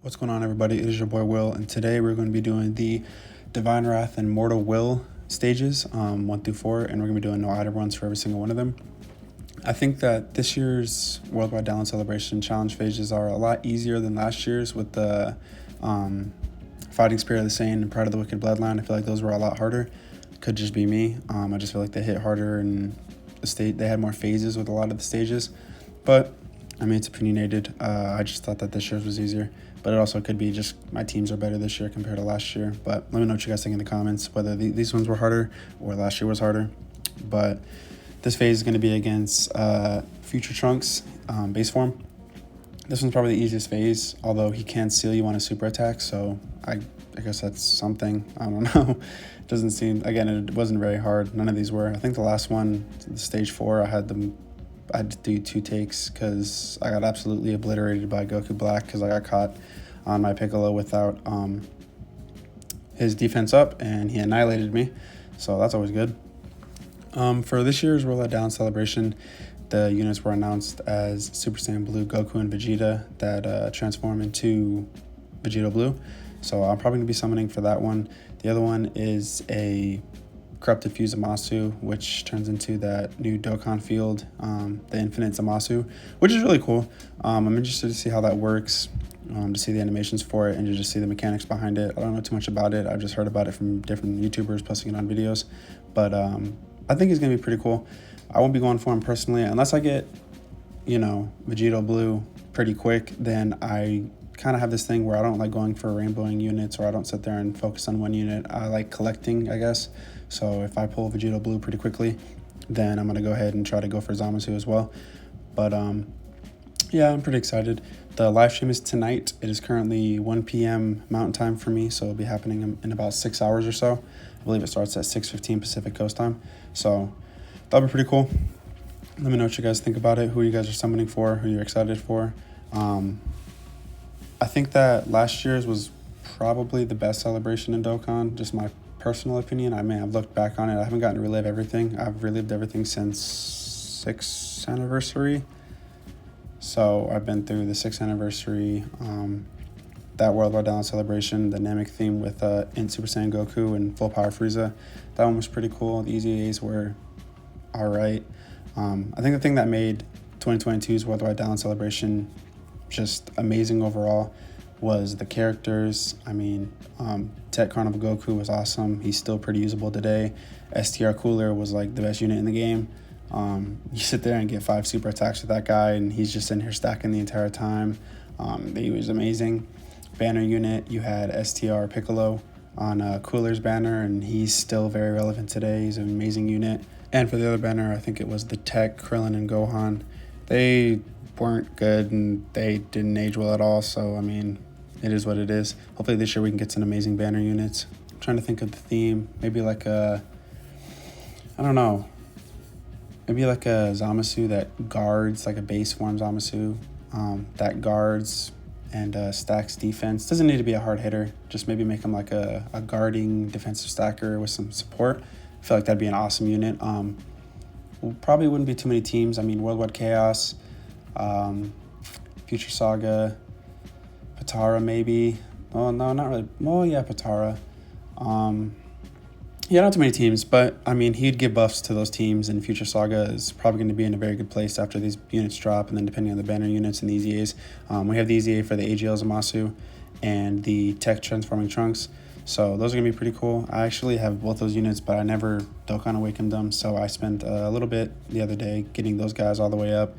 What's going on, everybody? It is your boy Will, and today we're going to be doing the Divine Wrath and Mortal Will stages, 1 through 4, and we're going to be doing no item runs for every single one of them. I think that this year's Worldwide Download Celebration challenge phases are a lot easier than last year's with the Fighting Spirit of the Sane and Pride of the Wicked Bloodline. I feel like those were a lot harder. Could just be me. I just feel like they hit harder and they had more phases with a lot of the stages, but I mean, it's opinionated. I just thought that this year's was easier, but it also could be just my teams are better this year compared to last year. But let me know what you guys think in the comments, whether these ones were harder or last year was harder. But this phase is going to be against Future Trunks base form. This one's probably the easiest phase, although he can seal you on a super attack, so I guess that's something. I don't know. It doesn't seem, again, it wasn't very hard. None of these were. I think the last one, stage 4, I had to do 2 takes because I got absolutely obliterated by Goku Black because I got caught on my Piccolo without his defense up, and he annihilated me, so that's always good. For this year's Worldwide Down Celebration, the units were announced as Super Saiyan Blue Goku and Vegeta that transform into Vegeta Blue, so I'm probably going to be summoning for that one. The other one is a Corrupted Fuse Zamasu, which turns into that new Dokkan field, the Infinite Zamasu, which is really cool. I'm interested to see how that works, to see the animations for it, and to just see the mechanics behind it. I don't know too much about it. I've just heard about it from different YouTubers posting it on videos, but I think it's going to be pretty cool. I won't be going for him personally unless I get, Vegeta Blue pretty quick. Then I kind of have this thing where I don't like going for rainbowing units, or I don't sit there and focus on one unit. I like collecting, I guess. So if I pull Vegeta Blue pretty quickly, then I'm going to go ahead and try to go for Zamasu as well. But yeah, I'm pretty excited. The live stream is tonight. It is currently 1 p.m. Mountain Time for me, so it'll be happening in about 6 hours or so. I believe it starts at 6:15 Pacific Coast Time. So that'll be pretty cool. Let me know what you guys think about it, who you guys are summoning for, who you're excited for. I think that last year's was probably the best celebration in Dokkan, just my personal opinion. I mean, I've looked back on it. I haven't gotten to relive everything. I've relived everything since 6th anniversary. So I've been through the 6th anniversary, that Worldwide Down Celebration, the Namek theme with in Super Saiyan Goku and Full Power Frieza. That one was pretty cool. The easy A's were all right. I think the thing that made 2022's Worldwide Down Celebration just amazing overall was the characters. I mean, Tech Carnival Goku was awesome. He's still pretty usable today. STR Cooler was like the best unit in the game. You sit there and get 5 super attacks with that guy, and he's just in here stacking the entire time. He was amazing. Banner unit, you had STR Piccolo on Cooler's banner, and he's still very relevant today. He's an amazing unit. And for the other banner, I think it was the Tech, Krillin, and Gohan. They weren't good, and they didn't age well at all, so I mean, it is what it is. Hopefully this year we can get some amazing banner units. I'm trying to think of the theme. Maybe like I don't know. Maybe like a Zamasu that guards, like a base form Zamasu, that guards and stacks defense. Doesn't need to be a hard hitter. Just maybe make him like a guarding defensive stacker with some support. I feel like that'd be an awesome unit. Probably wouldn't be too many teams. I mean, Worldwide Chaos, Future Saga, Patara maybe. Oh, no, not really. Oh, yeah, Patara. Yeah, not too many teams, but I mean, he'd give buffs to those teams, and Future Saga is probably going to be in a very good place after these units drop, and then depending on the banner units and the Easy A's. We have the Easy A for the AGL Zamasu and the Tech Transforming Trunks, so those are going to be pretty cool. I actually have both those units, but I never Dokkan Awakened them, so I spent a little bit the other day getting those guys all the way up.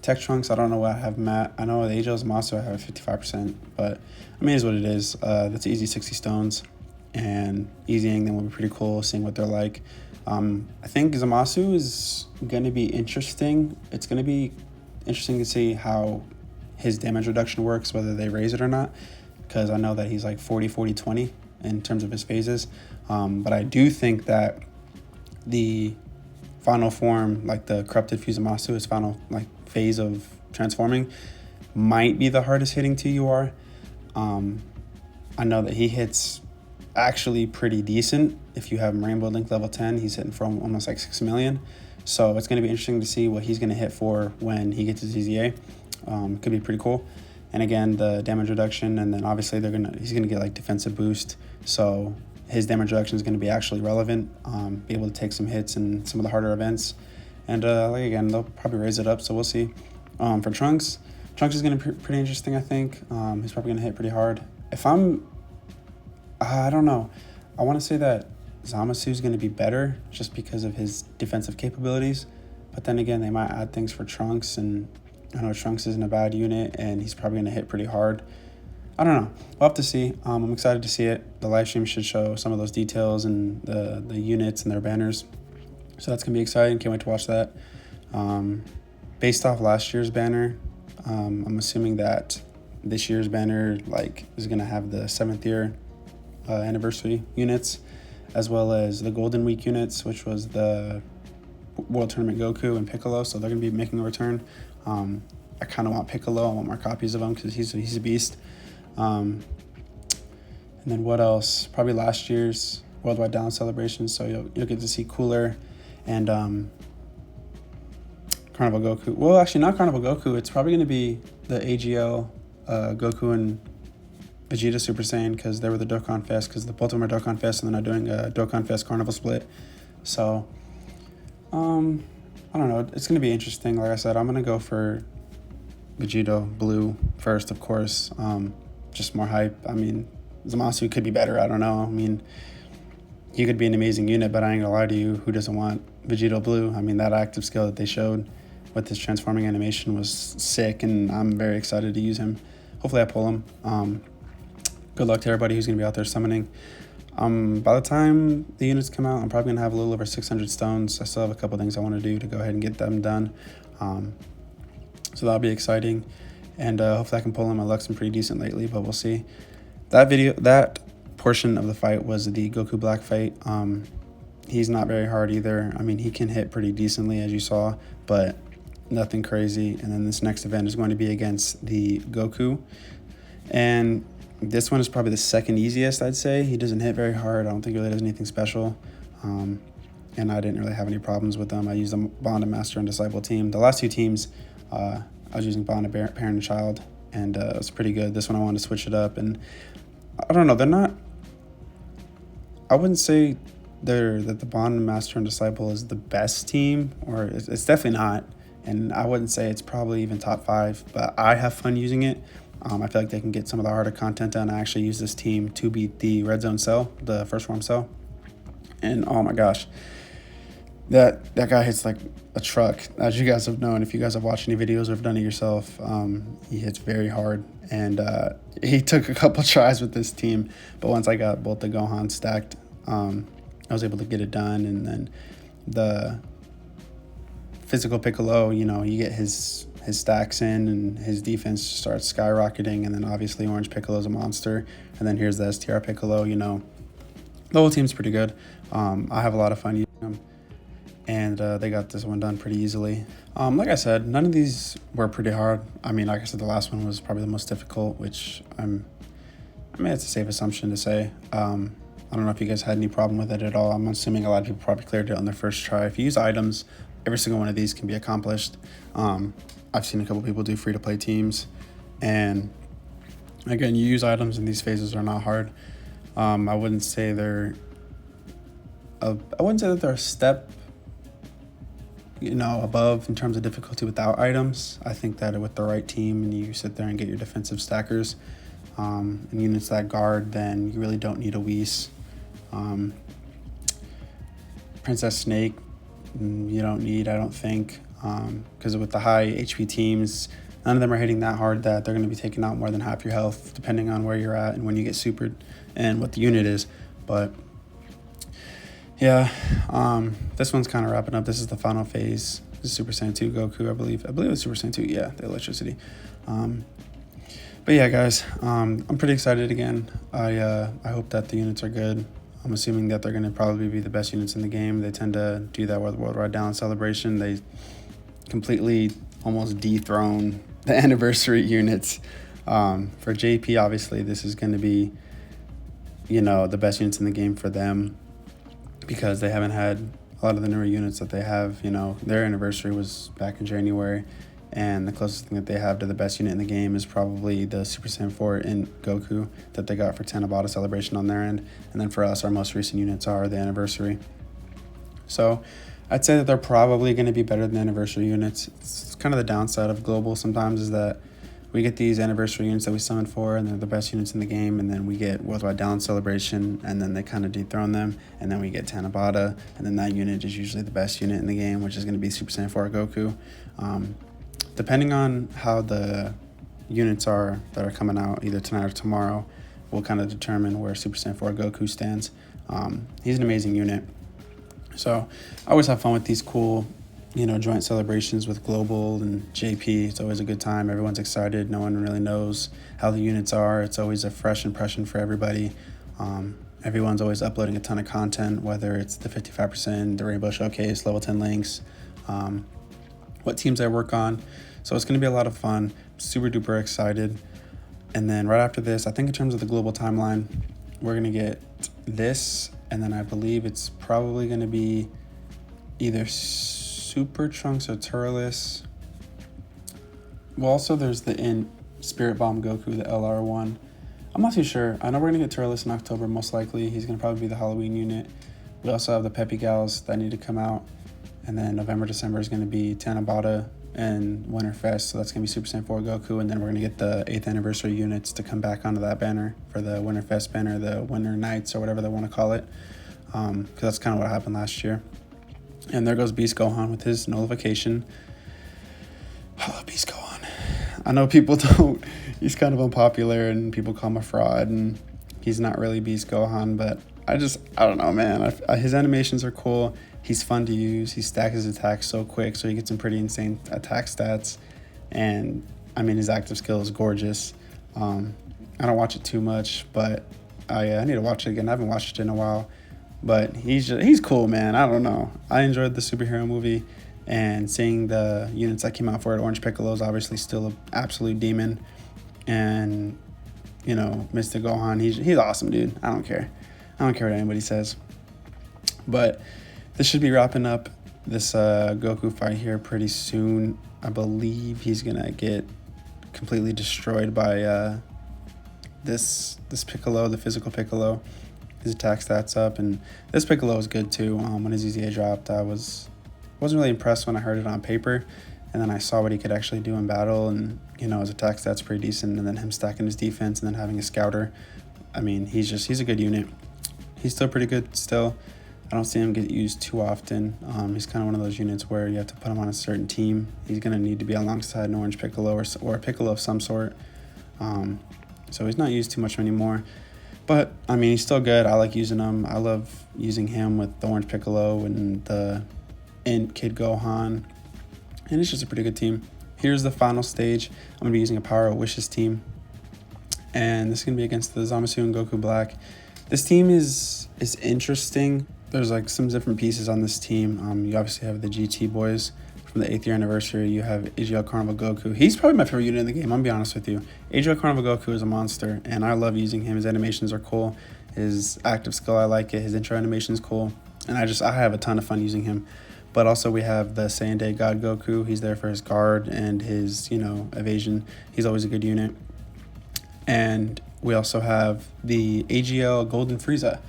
Tech Trunks, I don't know what I have them at. I know the AGL Zamasu I have 55%, but I mean, it is what it is. That's easy 60 stones. And easying them will be pretty cool, seeing what they're like. I think Zamasu is going to be interesting. It's going to be interesting to see how his damage reduction works, whether they raise it or not, because I know that he's like 40-40-20 in terms of his phases. But I do think that the final form, like the Corrupted Fuse Zamasu, his final like phase of transforming, might be the hardest hitting TUR. I know that he hits actually pretty decent. If you have him Rainbow Link level 10, he's hitting for almost like 6 million. So it's going to be interesting to see what he's going to hit for when he gets his EZA. Could be pretty cool. And again, the damage reduction, and then obviously he's gonna get like defensive boost. So his damage reduction is gonna be actually relevant. Be able to take some hits in some of the harder events. And like again, they'll probably raise it up, so we'll see. For Trunks is gonna be pretty interesting, I think. He's probably gonna hit pretty hard. I don't know. I want to say that Zamasu's going to be better just because of his defensive capabilities. But then again, they might add things for Trunks, and I know Trunks isn't a bad unit, and he's probably going to hit pretty hard. I don't know. We'll have to see. I'm excited to see it. The live stream should show some of those details and the units and their banners. So that's going to be exciting. Can't wait to watch that. Based off last year's banner, I'm assuming that this year's banner is going to have the 7th year anniversary units, as well as the Golden Week units, which was the World Tournament Goku and Piccolo. So they're going to be making a return. I kind of want Piccolo. I want more copies of him because he's a beast. And then what else? Probably last year's Worldwide Down celebration. So you'll get to see Cooler and Carnival Goku. Well, actually, not Carnival Goku. It's probably going to be the AGL Goku and Vegeta Super Saiyan, because they were the Dokkan Fest, because both of them are Dokkan Fest, and then they're doing a Dokkan Fest Carnival split. So, I don't know. It's going to be interesting. Like I said, I'm going to go for Vegeta Blue first, of course. Just more hype. I mean, Zamasu could be better. I don't know. I mean, he could be an amazing unit, but I ain't going to lie to you. Who doesn't want Vegeta Blue? I mean, that active skill that they showed with this transforming animation was sick, and I'm very excited to use him. Hopefully I pull him. Good luck to everybody who's going to be out there summoning. By the time the units come out, I'm probably going to have a little over 600 stones. I still have a couple things I want to do to go ahead and get them done. So that'll be exciting. And hopefully I can pull them. My luck's been pretty decent lately, but we'll see. That portion of the fight was the Goku Black fight. He's not very hard either. I mean, he can hit pretty decently, as you saw, but nothing crazy. And then this next event is going to be against the Goku. And this one is probably the second easiest, I'd say. He doesn't hit very hard. I don't think he really does anything special. And I didn't really have any problems with them. I used the Bond and Master and Disciple team. The last two teams, I was using Bond and Parent and Child, and it was pretty good. This one I wanted to switch it up. And I don't know, they're not... I wouldn't say that the Bond and Master and Disciple is the best team, or it's definitely not. And I wouldn't say it's probably even top 5, but I have fun using it. I feel like they can get some of the harder content done. I actually use this team to beat the Red Zone Cell, the first form Cell. And oh my gosh, that guy hits like a truck. As you guys have known, if you guys have watched any videos or have done it yourself, he hits very hard. And he took a couple tries with this team, but once I got both the Gohan stacked, I was able to get it done. And then the physical Piccolo, you get his stacks in and his defense starts skyrocketing, and then obviously Orange Piccolo's a monster, and then here's the STR Piccolo. The whole team's pretty good. I have a lot of fun using them, and they got this one done pretty easily. Like I said, none of these were pretty hard. I mean, like I said, the last one was probably the most difficult, which I mean, it's a safe assumption to say. I don't know if you guys had any problem with it at all. I'm assuming a lot of people probably cleared it on their first try. If you use items, every single one of these can be accomplished. I've seen a couple people do free-to-play teams, and again, you use items, and these phases are not hard. I wouldn't say that they're a step, above in terms of difficulty without items. I think that with the right team, and you sit there and get your defensive stackers, and units that guard, then you really don't need a Whis. Princess Snake, you don't need, I don't think, because with the high HP teams, none of them are hitting that hard that they're going to be taking out more than half your health, depending on where you're at and when you get supered and what the unit is. But yeah, this one's kind of wrapping up. This is the final phase. This is Super Saiyan 2 Goku, I believe it's Super Saiyan 2, yeah, the electricity. But yeah, guys, I'm pretty excited again. I hope that the units are good. I'm assuming that they're going to probably be the best units in the game. They tend to do that with Worldwide Down celebration. They completely almost dethrone the anniversary units. For JP, obviously, this is going to be, the best units in the game for them, because they haven't had a lot of the newer units that they have. Their anniversary was back in January, And the closest thing that they have to the best unit in the game is probably the Super Saiyan 4 in Goku that they got for Tanabata Celebration on their end. And then for us, our most recent units are the Anniversary. So I'd say that they're probably going to be better than the Anniversary units. It's kind of the downside of Global sometimes is that we get these Anniversary units that we summon for, and they're the best units in the game, and then we get Worldwide Down Celebration, and then they kind of dethrone them, and then we get Tanabata, and then that unit is usually the best unit in the game, which is going to be Super Saiyan 4 Goku. Depending on how the units are that are coming out either tonight or tomorrow will kind of determine where Super Saiyan 4 Goku stands. He's an amazing unit. So I always have fun with these cool, joint celebrations with Global and JP. It's always a good time. Everyone's excited. No one really knows how the units are. It's always a fresh impression for everybody. Everyone's always uploading a ton of content, whether it's the 55%, the Rainbow Showcase, level 10 links, what teams I work on. So it's going to be a lot of fun. Super duper excited. And then right after this, I think in terms of the global timeline, we're going to get this, and then I believe it's probably going to be either Super Trunks or Turles. Well, also there's the Spirit Bomb Goku, the LR1. I'm not too sure. I know we're going to get Turles in October, most likely. He's going to probably be the Halloween unit. We also have the Peppy Gals that need to come out. And then November, December is going to be Tanabata and Winterfest. So that's going to be Super Saiyan 4 Goku. And then we're going to get the 8th anniversary units to come back onto that banner for the Winterfest banner, the Winter Nights or whatever they want to call it. Because that's kind of what happened last year. And there goes Beast Gohan with his nullification. I love Beast Gohan. I know people don't. He's kind of unpopular and people call him a fraud. And he's not really Beast Gohan. But I don't know, man. His animations are cool. He's fun to use. He stacks his attacks so quick, so he gets some pretty insane attack stats. And, his active skill is gorgeous. I don't watch it too much, but I need to watch it again. I haven't watched it in a while. But he's cool, man. I don't know. I enjoyed the superhero movie, and seeing the units that came out for it. Orange Piccolo is obviously still an absolute demon. And, Mr. Gohan, he's awesome, dude. I don't care. I don't care what anybody says. But this should be wrapping up this Goku fight here pretty soon. I believe he's going to get completely destroyed by this Piccolo, the physical Piccolo. His attack stats up, and this Piccolo is good too. When his EZA dropped, I wasn't really impressed when I heard it on paper, and then I saw what he could actually do in battle, and his attack stats pretty decent, and then him stacking his defense and then having a scouter. He's a good unit. He's still pretty good still. I don't see him get used too often. He's kind of one of those units where you have to put him on a certain team. He's going to need to be alongside an Orange Piccolo or a Piccolo of some sort. So he's not used too much anymore. But, he's still good. I like using him. I love using him with the Orange Piccolo and the Kid Gohan. And it's just a pretty good team. Here's the final stage. I'm going to be using a Power of Wishes team. And this is going to be against the Zamasu and Goku Black. This team is interesting. There's some different pieces on this team. You obviously have the GT boys from the 8th year anniversary. You have AGL Carnival Goku. He's probably my favorite unit in the game, I'm gonna be honest with you. AGL Carnival Goku is a monster, and I love using him. His animations are cool. His active skill, I like it. His intro animation is cool. And I have a ton of fun using him. But also we have the Saiyan Day God Goku. He's there for his guard and his, evasion. He's always a good unit. And we also have the AGL Golden Frieza.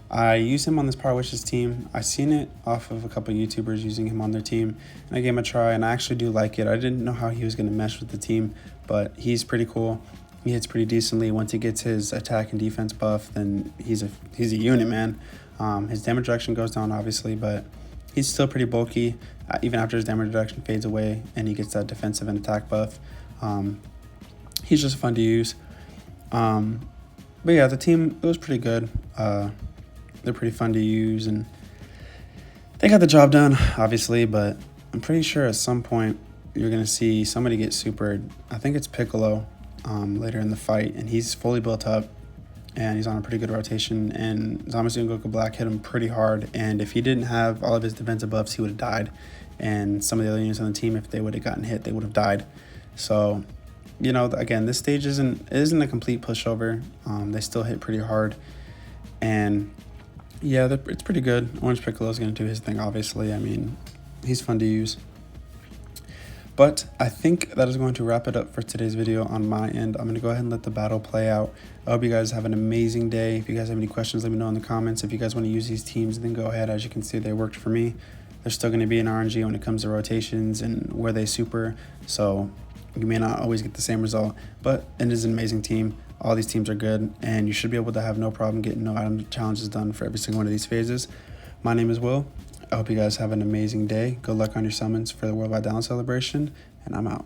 I use him on this Power Wishes team. I seen it off of a couple of YouTubers using him on their team, and I gave him a try, and I actually do like it. I didn't know how he was going to mesh with the team, but he's pretty cool. He hits pretty decently. Once he gets his attack and defense buff, then he's a unit, man. His damage reduction goes down, obviously, but he's still pretty bulky, even after his damage reduction fades away, and he gets that defensive and attack buff. He's just fun to use. But yeah, the team, it was pretty good. They're pretty fun to use, and they got the job done, obviously, but I'm pretty sure at some point you're going to see somebody get supered. I think it's Piccolo later in the fight, and he's fully built up, and he's on a pretty good rotation, and Zamasu and Goku Black hit him pretty hard, and if he didn't have all of his defensive buffs, he would have died, and some of the other units on the team, if they would have gotten hit, they would have died. So, again, this stage isn't a complete pushover. They still hit pretty hard, and yeah, it's pretty good. Orange Piccolo is going to do his thing, obviously. He's fun to use. But I think that is going to wrap it up for today's video on my end. I'm going to go ahead and let the battle play out. I hope you guys have an amazing day. If you guys have any questions, let me know in the comments. If you guys want to use these teams, then go ahead. As you can see, they worked for me. There's still going to be an RNG when it comes to rotations and where they super. So you may not always get the same result, but it is an amazing team. All these teams are good, and you should be able to have no problem getting no item challenges done for every single one of these phases. My name is Will. I hope you guys have an amazing day. Good luck on your summons for the Worldwide Down celebration, and I'm out.